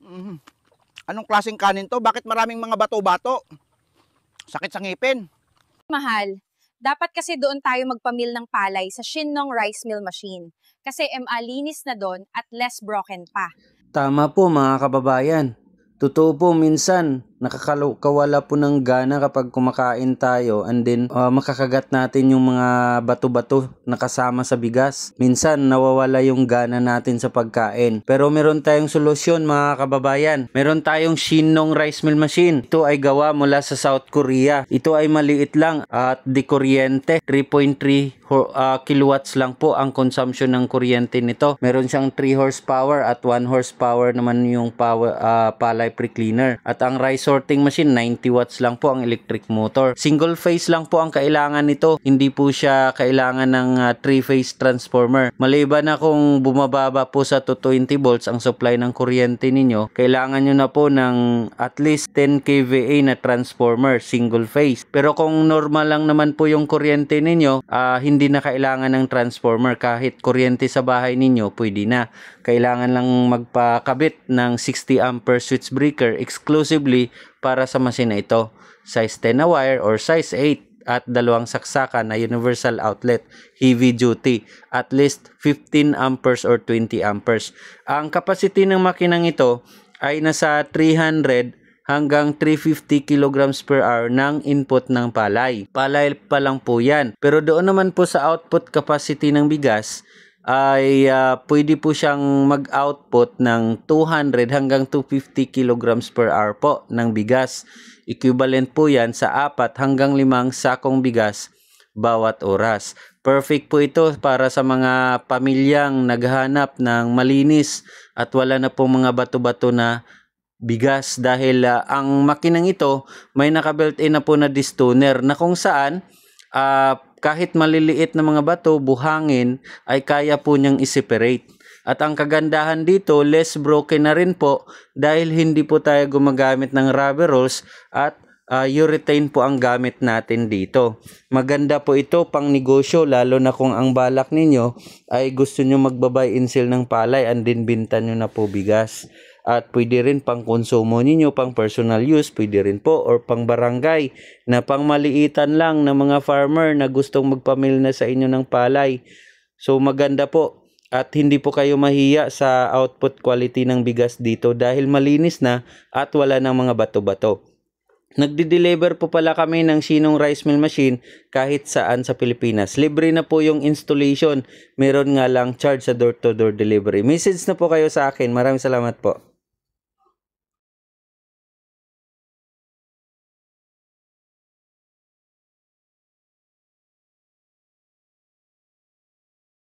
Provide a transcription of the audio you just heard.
Mm. Anong klaseng kanin to? Bakit maraming mga bato-bato? Sakit sa ngipin. Mahal, dapat kasi doon tayo magpamil ng palay sa Shinong Rice Mill Machine. Kasi linis na doon at less broken pa. Tama po mga kababayan. Totoo po, minsan nakakawala po ng gana kapag kumakain tayo and then makakagat natin yung mga bato-bato na kasama sa bigas. Minsan nawawala yung gana natin sa pagkain. Pero meron tayong solusyon mga kababayan. Meron tayong Shinong Rice Mill Machine. Ito ay gawa mula sa South Korea. Ito ay maliit lang at di kuryente. 3.3 kilowatts lang po ang consumption ng kuryente nito. Meron siyang 3 horsepower at 1 horsepower naman yung palay pre-cleaner. At ang rice sorting machine, 90 watts lang po ang electric motor. Single phase lang po ang kailangan nito. Hindi po siya kailangan ng 3-phase transformer. Maliban na kung bumababa po sa 220 volts ang supply ng kuryente ninyo, kailangan nyo na po ng at least 10 kVA na transformer, single phase. Pero kung normal lang naman po yung kuryente ninyo, hindi na kailangan ng transformer. Kahit kuryente sa bahay ninyo, pwede na. Kailangan lang magpakabit ng 60 ampere switch breaker exclusively para sa machine na ito. Size 10 na wire or size 8 at dalawang saksakan na universal outlet, heavy duty, at least 15 amperes or 20 amperes. Ang capacity ng makinang ito ay nasa 300 hanggang 350 kilograms per hour ng input ng palay. Palay pa lang po yan. Pero doon naman po sa output capacity ng bigas, ay pwede po siyang mag-output ng 200 hanggang 250 kilograms per hour po ng bigas. Equivalent po yan sa 4 hanggang 5 sakong bigas bawat oras. Perfect po ito para sa mga pamilyang naghahanap ng malinis at wala na po mga bato-bato na bigas dahil ang makinang ito may naka-built-in na po na distoner na kung saan kahit maliliit na mga bato, buhangin, ay kaya po niyang i-separate. At ang kagandahan dito, less broken na rin po dahil hindi po tayo gumagamit ng rubber rolls at urethane po ang gamit natin dito. Maganda po ito pang negosyo lalo na kung ang balak ninyo ay gusto nyo magbabay and sell ng palay and din binta nyo na po bigas. At pwede rin pang konsumo ninyo, pang personal use, pwede rin po, or pang barangay na pang maliitan lang ng mga farmer na gustong magpamil na sa inyo ng palay. So maganda po at hindi po kayo mahiya sa output quality ng bigas dito dahil malinis na at wala ng mga bato-bato. Nagde-deliver po pala kami ng Shinong Rice Mill Machine kahit saan sa Pilipinas. Libre na po yung installation. Meron nga lang charge sa door-to-door delivery. Message na po kayo sa akin. Maraming salamat po.